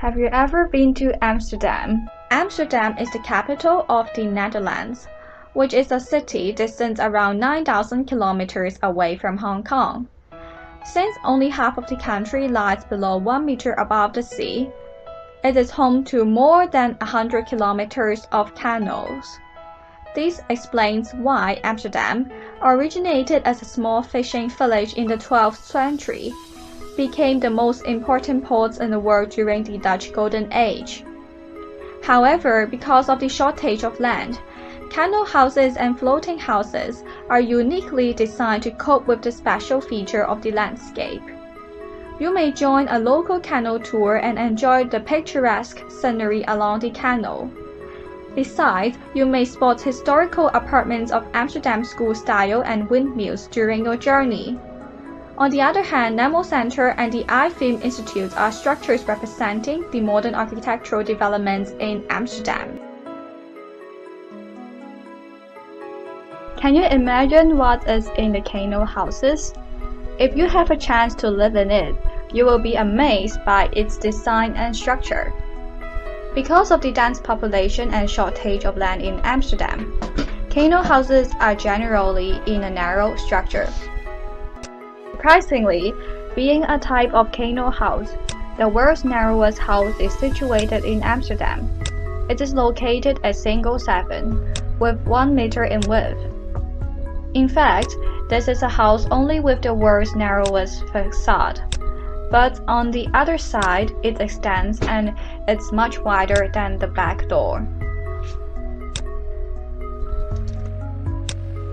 Have you ever been to Amsterdam? Amsterdam is the capital of the Netherlands, which is a city distant around 9,000 kilometers away from Hong Kong. Since only half of the country lies below 1 meter above the sea, it is home to more than 100 kilometers of canals. This explains why Amsterdam, originated as a small fishing village in the 12th century, became the most important port in the world during the Dutch Golden Age. However, because of the shortage of land, canal houses and floating houses are uniquely designed to cope with the special feature of the landscape. You may join a local canal tour and enjoy the picturesque scenery along the canal. Besides, you may spot historical apartments of Amsterdam school style and windmills during your journey. On the other hand, Nemo Center and the iFilm Institute are structures representing the modern architectural developments in Amsterdam. Can you imagine what is in the canal houses? If you have a chance to live in it, you will be amazed by its design and structure. Because of the dense population and shortage of land in Amsterdam, canal houses are generally in a narrow structure. Surprisingly, being a type of canal house, the world's narrowest house is situated in Amsterdam. It is located at single 7, with 1 meter in width. In fact, this is a house only with the world's narrowest facade. But on the other side, it extends and it's much wider than the back door.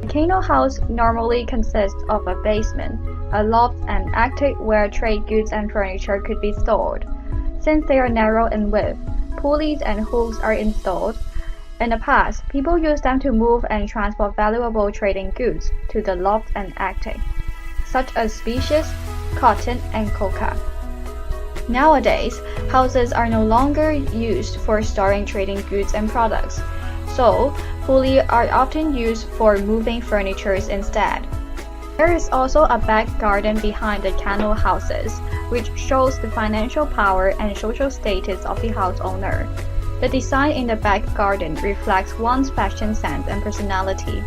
A canal house normally consists of a basement, a loft and attic where trade goods and furniture could be stored. Since they are narrow in width, pulleys and hooks are installed. In the past, people used them to move and transport valuable trading goods to the loft and attic, such as spices, cotton, and cocoa. Nowadays, houses are no longer used for storing trading goods and products, so pulleys are often used for moving furniture instead. There is also a back garden behind the canal houses, which shows the financial power and social status of the house owner. The design in the back garden reflects one's fashion sense and personality.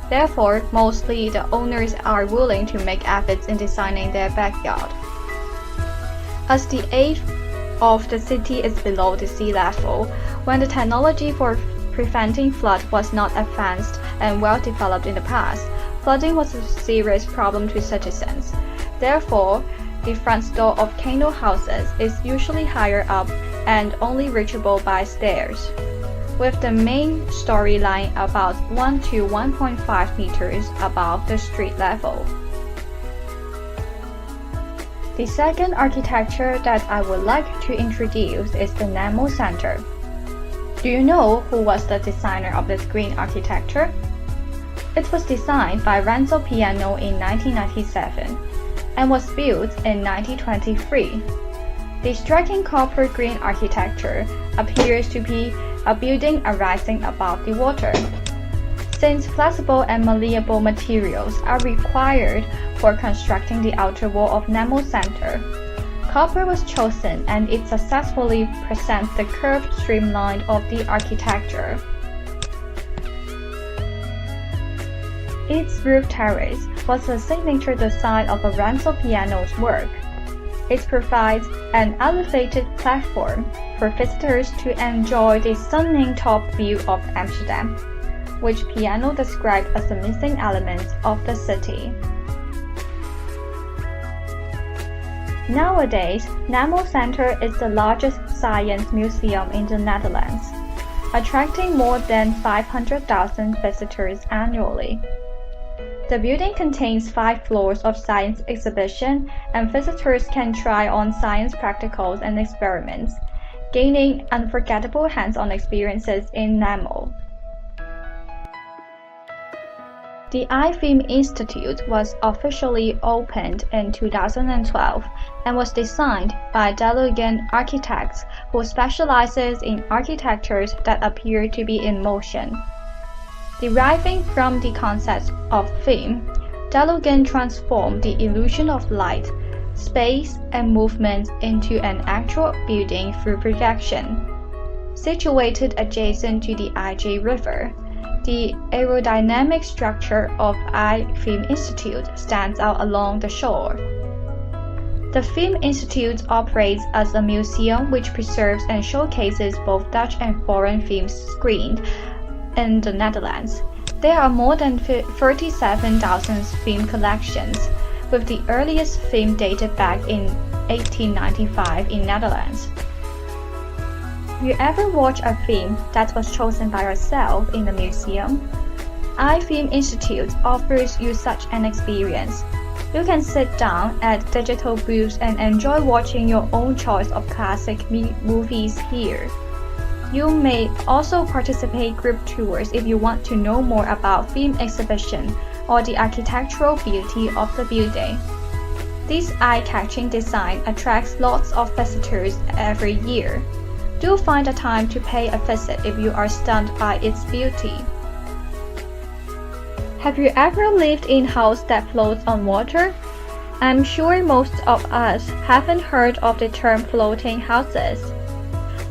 Therefore, mostly the owners are willing to make efforts in designing their backyard. As the age of the city is below the sea level, when the technology for preventing flood was not advanced and well developed in the past, flooding was a serious problem to citizens. Therefore, the front door of canal houses is usually higher up and only reachable by stairs, with the main story lying about 1 to 1.5 meters above the street level. The second architecture that I would like to introduce is the Nemo Center. Do you know who was the designer of this green architecture? It was designed by Renzo Piano in 1997 and was built in 1923. The striking copper green architecture appears to be a building arising above the water. Since flexible and malleable materials are required for constructing the outer wall of Nemo Center, copper was chosen and it successfully presents the curved streamline of the architecture. Its roof terrace was a signature design of Renzo Piano's work. It provides an elevated platform for visitors to enjoy the stunning top view of Amsterdam, which Piano described as the missing element of the city. Nowadays, Nemo Center is the largest science museum in the Netherlands, attracting more than 500,000 visitors annually. The building contains 5 floors of science exhibition, and visitors can try on science practicals and experiments, gaining unforgettable hands-on experiences in Nemo. The iFilm Institute was officially opened in 2012 and was designed by delugan architects who specializes in architectures that appear to be in motion. Deriving from the concept of film, delugan transformed the illusion of light, space, and movement into an actual building through projection. Situated adjacent to the IJ River, the aerodynamic structure of I Film Institute stands out along the shore. The Film Institute operates as a museum which preserves and showcases both Dutch and foreign films screened in the Netherlands. There are more than 37,000 film collections, with the earliest film dated back in 1895 in Netherlands. You ever watch a film that was chosen by yourself in the museum? I Film Institute offers you such an experience. You can sit down at digital booths and enjoy watching your own choice of classic movies here. You may also participate group tours if you want to know more about film exhibition or the architectural beauty of the building. This eye-catching design attracts lots of visitors every year. Do find a time to pay a visit if you are stunned by its beauty. Have you ever lived in a house that floats on water? I'm sure most of us haven't heard of the term floating houses,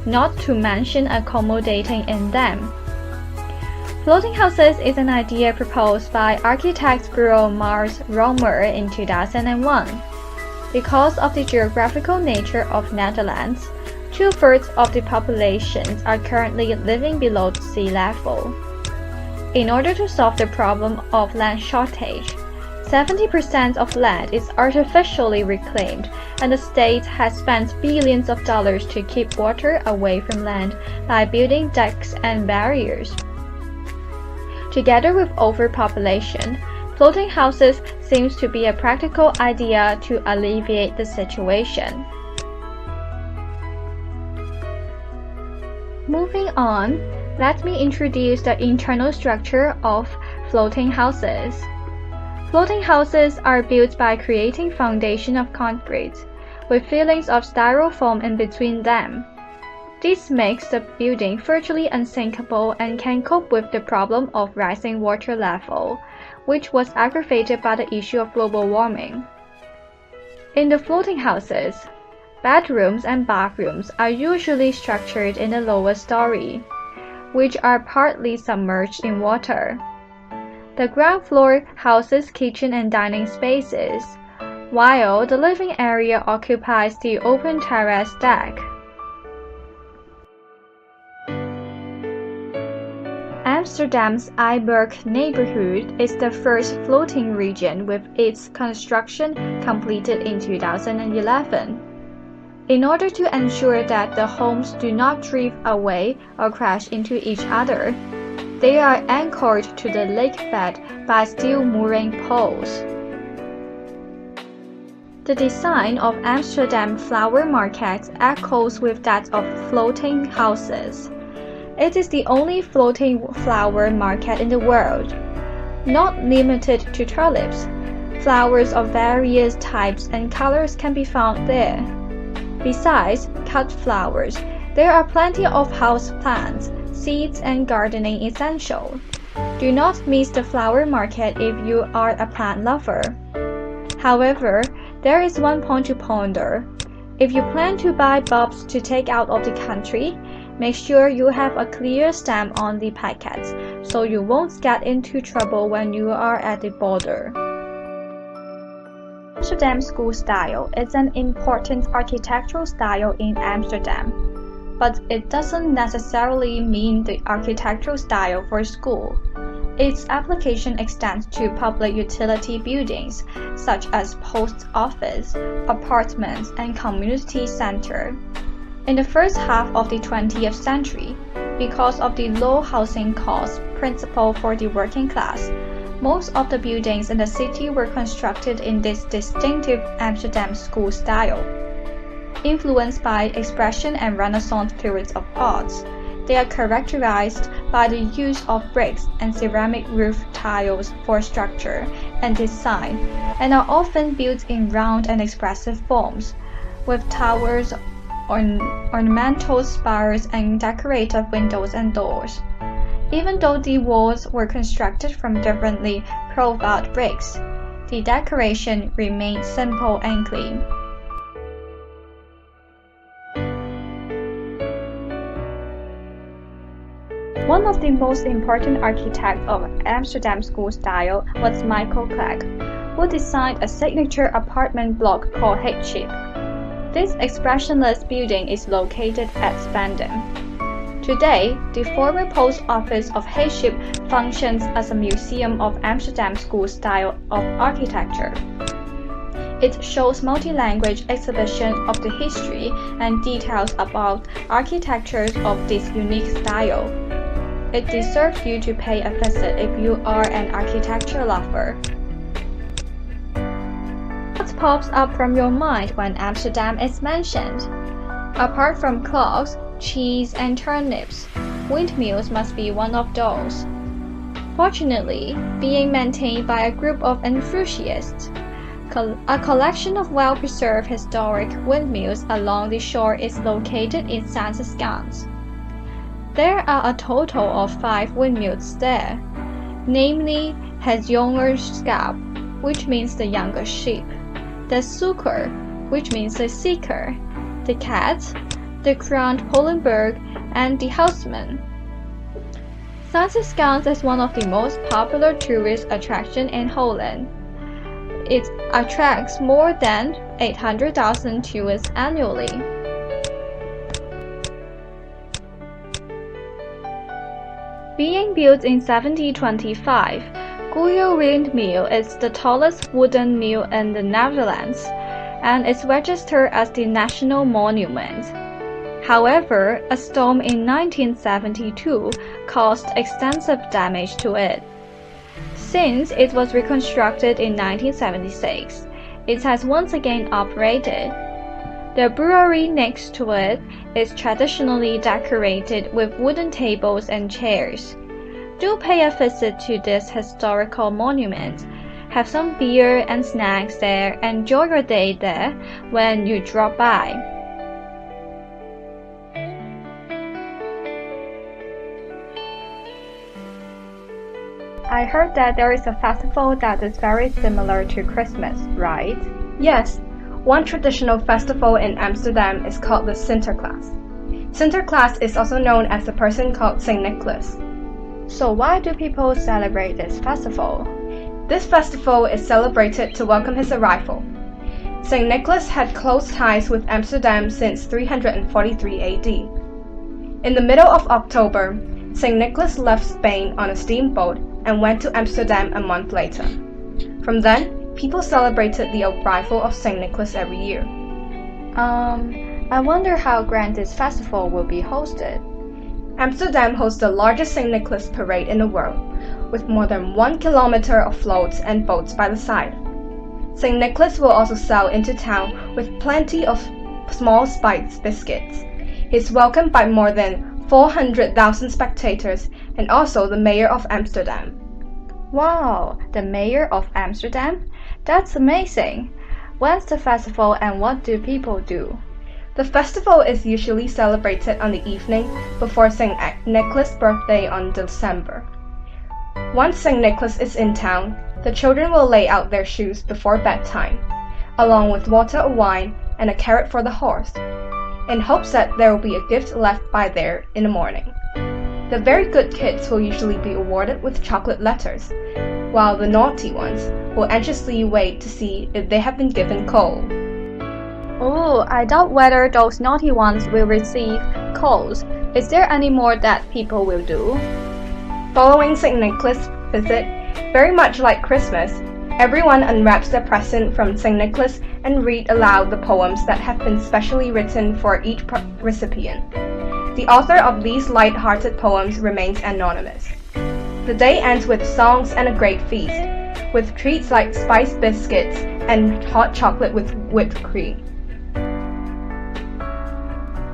not to mention accommodating in them. Floating houses is an idea proposed by architect Bureau Mars Romer in 2001. Because of the geographical nature of Netherlands, 2/3 of the population are currently living below sea level. In order to solve the problem of land shortage, 70% of land is artificially reclaimed, and the state has spent billions of dollars to keep water away from land by building dikes and barriers. Together with overpopulation, floating houses seems to be a practical idea to alleviate the situation. Moving on, let me introduce the internal structure of floating houses. Floating houses are built by creating foundation of concrete, with fillings of styrofoam in between them. This makes the building virtually unsinkable and can cope with the problem of rising water level, which was aggravated by the issue of global warming. In the floating houses, bedrooms and bathrooms are usually structured in the lower story, which are partly submerged in water. The ground floor houses kitchen and dining spaces, while the living area occupies the open terrace deck. Amsterdam's Eiburg neighborhood is the first floating region, with its construction completed in 2011. In order to ensure that the homes do not drift away or crash into each other, they are anchored to the lake bed by steel mooring poles. The design of Amsterdam flower market echoes with that of floating houses. It is the only floating flower market in the world. Not limited to tulips, flowers of various types and colors can be found there. Besides cut flowers, there are plenty of house plants, seeds, and gardening essentials. Do not miss the flower market if you are a plant lover. However, there is one point to ponder. If you plan to buy bulbs to take out of the country, make sure you have a clear stamp on the packets, so you won't get into trouble when you are at the border. Amsterdam school style is an important architectural style in Amsterdam, but it doesn't necessarily mean the architectural style for school. Its application extends to public utility buildings, such as post office, apartments, and community center. In the first half of the 20th century, because of the low housing cost principle for the working class, most of the buildings in the city were constructed in this distinctive Amsterdam school style. Influenced by Expression and Renaissance periods of art, they are characterized by the use of bricks and ceramic roof tiles for structure and design, and are often built in round and expressive forms, with towers, ornamental spires, and decorative windows and doors. Even though the walls were constructed from differently profiled bricks, the decoration remained simple and clean. One of the most important architects of Amsterdam school style was Michael Clegg, who designed a signature apartment block called H-shape. This expressionist building is located at Amsterdam. Today, the former post office of H-shape functions as a museum of Amsterdam school style of architecture. It shows multi-language exhibition of the history and details about architectures of this unique style. It deserves you to pay a visit if you are an architecture lover. What pops up from your mind when Amsterdam is mentioned? Apart from clocks, cheese, and turnips, windmills must be one of those. Fortunately, being maintained by a group of enthusiasts, a collection of well-preserved historic windmills along the shore is located in SemA. There are a total of 5 windmills there, namely Het Jonge Schap, which means the younger sheep, the Zoeker, which means the seeker, the cat, the Grand Polenberg, and the houseman. SemA is one of the most popular tourist attractions in Holland. It attracts more than 800,000 tourists annually. Being built in 1725, Goeje Windmill is the tallest wooden mill in the Netherlands and is registered as the national monument. However, a storm in 1972 caused extensive damage to it. Since it was reconstructed in 1976, it has once again operated. The brewery next to it is traditionally decorated with wooden tables and chairs. Do pay a visit to this historical monument. Have some beer and snacks there and enjoy your day there when you drop by. I heard that there is a festival that is very similar to Christmas, right? Yes. One traditional festival in Amsterdam is called the Sinterklaas. Sinterklaas is also known as the person called St. Nicholas. So why do people celebrate this festival? This festival is celebrated to welcome his arrival. St. Nicholas had close ties with Amsterdam since 343 AD. In the middle of October, St. Nicholas left Spain on a steamboat and went to Amsterdam a month later. From then, people celebrated the arrival of St. Nicholas every year. I wonder how grand this festival will be hosted. Amsterdam hosts the largest St. Nicholas parade in the world, with more than 1 kilometer of floats and boats by the side. St. Nicholas will also sail into town with plenty of small spiced biscuits. He's welcomed by more than 400,000 spectators and also the mayor of Amsterdam. Wow, the mayor of Amsterdam? That's amazing. When's the festival and what do people do? The festival is usually celebrated on the evening before St. Nicholas' birthday on December. Once St. Nicholas is in town, the children will lay out their shoes before bedtime, along with water or wine and a carrot for the horse, in hopes that there will be a gift left by there in the morning. The very good kids will usually be awarded with chocolate letters, while the naughty ones will anxiously wait to see if they have been given coal. Oh, I doubt whether those naughty ones will receive coals. Is there any more that people will do? Following St. Nicholas' visit, very much like Christmas, everyone unwraps their present from St. Nicholas and read aloud the poems that have been specially written for each recipient. The author of these light-hearted poems remains anonymous. The day ends with songs and a great feast, with treats like spiced biscuits and hot chocolate with whipped cream.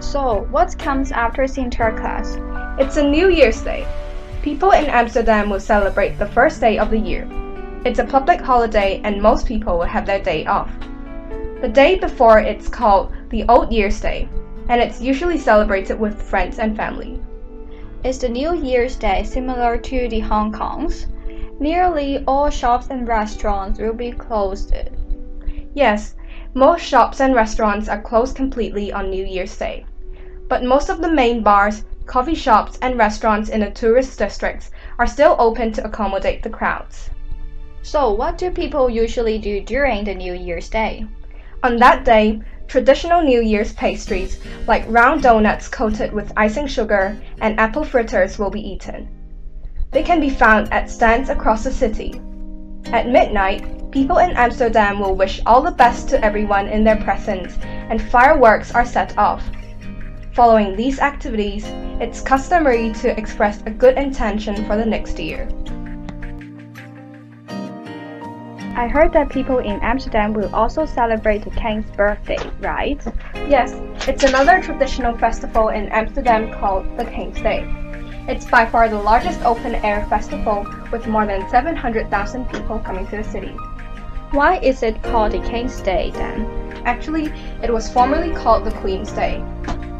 So, what comes after Sinterklaas? It's a New Year's Day. People in Amsterdam will celebrate the first day of the year. It's a public holiday and most people will have their day off. The day before it's called the Old Year's Day, and it's usually celebrated with friends and family. Is the New Year's Day similar to the Hong Kong's? Nearly all shops and restaurants will be closed. Yes, most shops and restaurants are closed completely on New Year's Day. But most of the main bars, Coffee shops and restaurants in the tourist districts are still open to accommodate the crowds. So, what do people usually do during the New Year's Day? On that day, traditional New Year's pastries like round donuts coated with icing sugar and apple fritters will be eaten. They can be found at stands across the city. At midnight, people in Amsterdam will wish all the best to everyone in their presence and fireworks are set off. Following these activities, it's customary to express a good intention for the next year. I heard that people in Amsterdam will also celebrate the king's birthday, right? Yes, it's another traditional festival in Amsterdam called the King's Day. It's by far the largest open-air festival with more than 700,000 people coming to the city. Why is it called the King's Day then? Actually, it was formerly called the Queen's Day.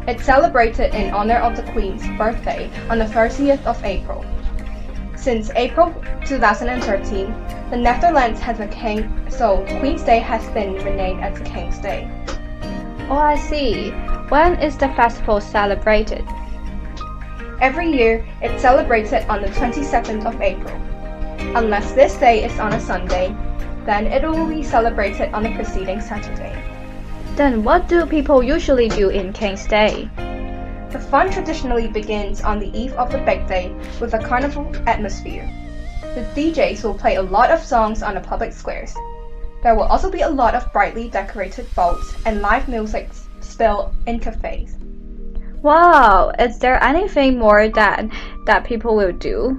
It's celebrated in honor of the Queen's birthday on the 30th of April. Since April 2013, the Netherlands has a king, so Queen's Day has been renamed as the King's Day. Oh, I see. When is the festival celebrated? Every year, it's celebrated on the 22nd of April. Unless this day is on a Sunday, then it will be celebrated on the preceding Saturday. Then what do people usually do in King's Day? The fun traditionally begins on the eve of the big day with a carnival atmosphere. The DJs will play a lot of songs on the public squares. There will also be a lot of brightly decorated boats and live music spilled in cafes. Wow, is there anything more that people will do?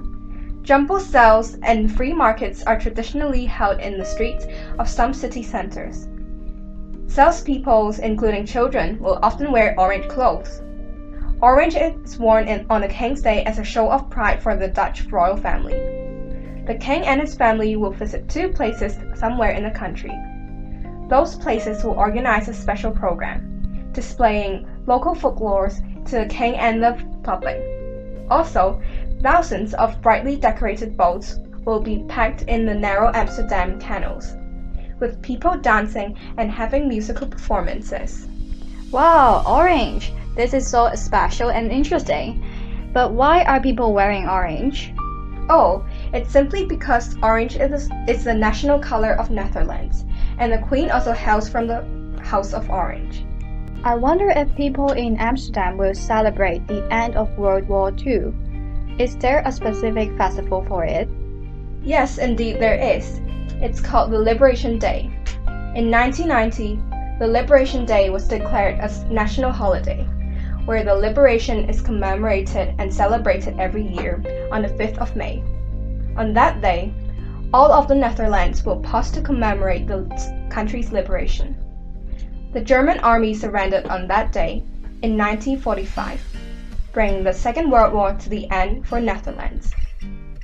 Jumbo sales and free markets are traditionally held in the streets of some city centers. Salespeople, including children, will often wear orange clothes. Orange is worn on the King's Day as a show of pride for the Dutch royal family. The king and his family will visit 2 places somewhere in the country. Those places will organize a special program, displaying local folklore to the king and the public. Also, thousands of brightly decorated boats will be packed in the narrow Amsterdam canals, with people dancing and having musical performances. Wow, orange! This is so special and interesting. But why are people wearing orange? Oh, it's simply because orange is the national color of Netherlands, and the Queen also hails from the House of Orange. I wonder if people in Amsterdam will celebrate the end of World War II. Is there a specific festival for it? Yes, indeed there is. It's called the Liberation Day. In 1990, the Liberation Day was declared as national holiday, where the liberation is commemorated and celebrated every year on the 5th of May. On that day, all of the Netherlands will pause to commemorate the country's liberation. The German army surrendered on that day in 1945, bringing the Second World War to the end for Netherlands.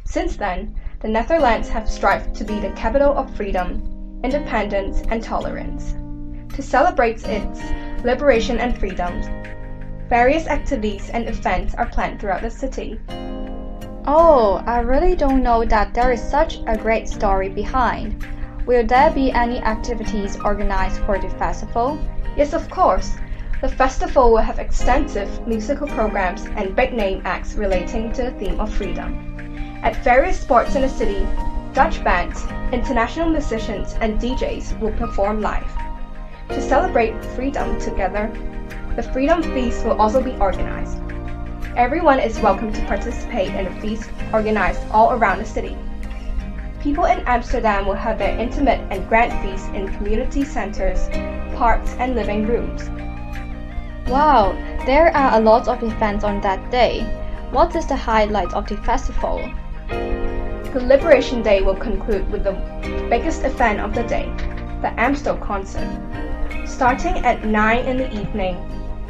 Since then, the Netherlands have strived to be the capital of freedom, independence, and tolerance. To celebrate its liberation and freedoms, various activities and events are planned throughout the city. Oh, I really don't know that there is such a great story behind. Will there be any activities organized for the festival? Yes, of course. The festival will have extensive musical programs and big-name acts relating to the theme of freedom. At various spots in the city, Dutch bands, international musicians, and DJs will perform live. To celebrate freedom together, the Freedom Feast will also be organized. Everyone is welcome to participate in the feast organized all around the city. People in Amsterdam will have their intimate and grand feasts in community centers, parks, and living rooms. Wow, there are a lot of events on that day. What is the highlight of the festival? The Liberation Day will conclude with the biggest event of the day, the Amstel concert. Starting at 9 in the evening,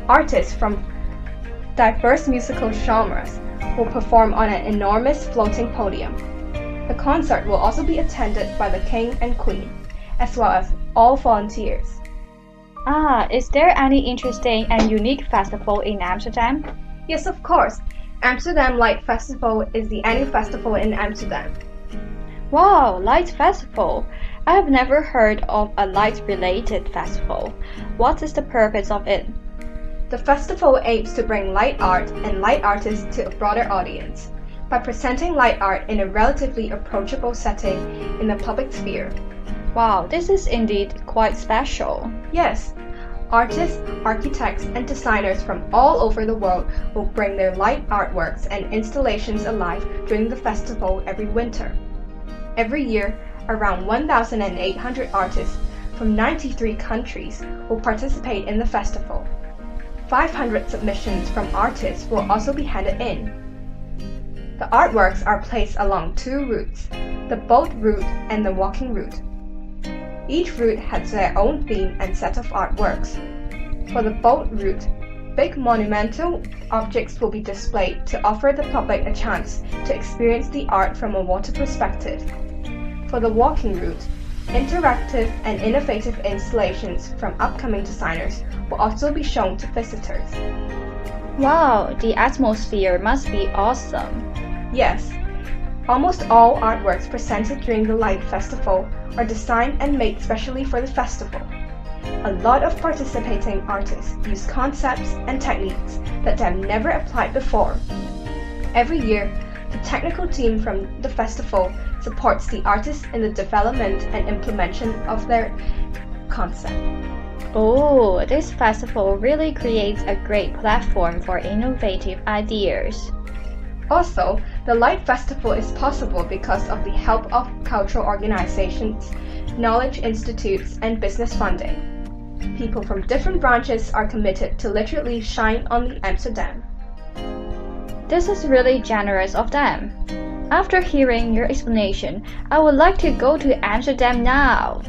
artists from diverse musical genres will perform on an enormous floating podium. The concert will also be attended by the King and Queen, as well as all volunteers. Is there any interesting and unique festival in Amsterdam? Yes, of course. Amsterdam Light Festival is the annual festival in Amsterdam. Wow, light festival! I have never heard of a light-related festival. What is the purpose of it? The festival aims to bring light art and light artists to a broader audience by presenting light art in a relatively approachable setting in the public sphere. Wow, this is indeed quite special. Yes, artists, architects, and designers from all over the world will bring their light artworks and installations alive during the festival every winter. Every year, around 1,800 artists from 93 countries will participate in the festival. 500 submissions from artists will also be handed in. The artworks are placed along two routes, the boat route and the walking route. Each route has their own theme and set of artworks. For the boat route, big monumental objects will be displayed to offer the public a chance to experience the art from a water perspective. For the walking route, interactive and innovative installations from upcoming designers will also be shown to visitors. Wow, the atmosphere must be awesome. Yes, almost all artworks presented during the Light Festival are designed and made specially for the festival. A lot of participating artists use concepts and techniques that they have never applied before. Every year, the technical team from the festival supports the artists in the development and implementation of their concept. Oh, this festival really creates a great platform for innovative ideas. Also, the Light Festival is possible because of the help of cultural organizations, knowledge institutes, and business funding. People from different branches are committed to literally shine on Amsterdam. This is really generous of them. After hearing your explanation, I would like to go to Amsterdam now.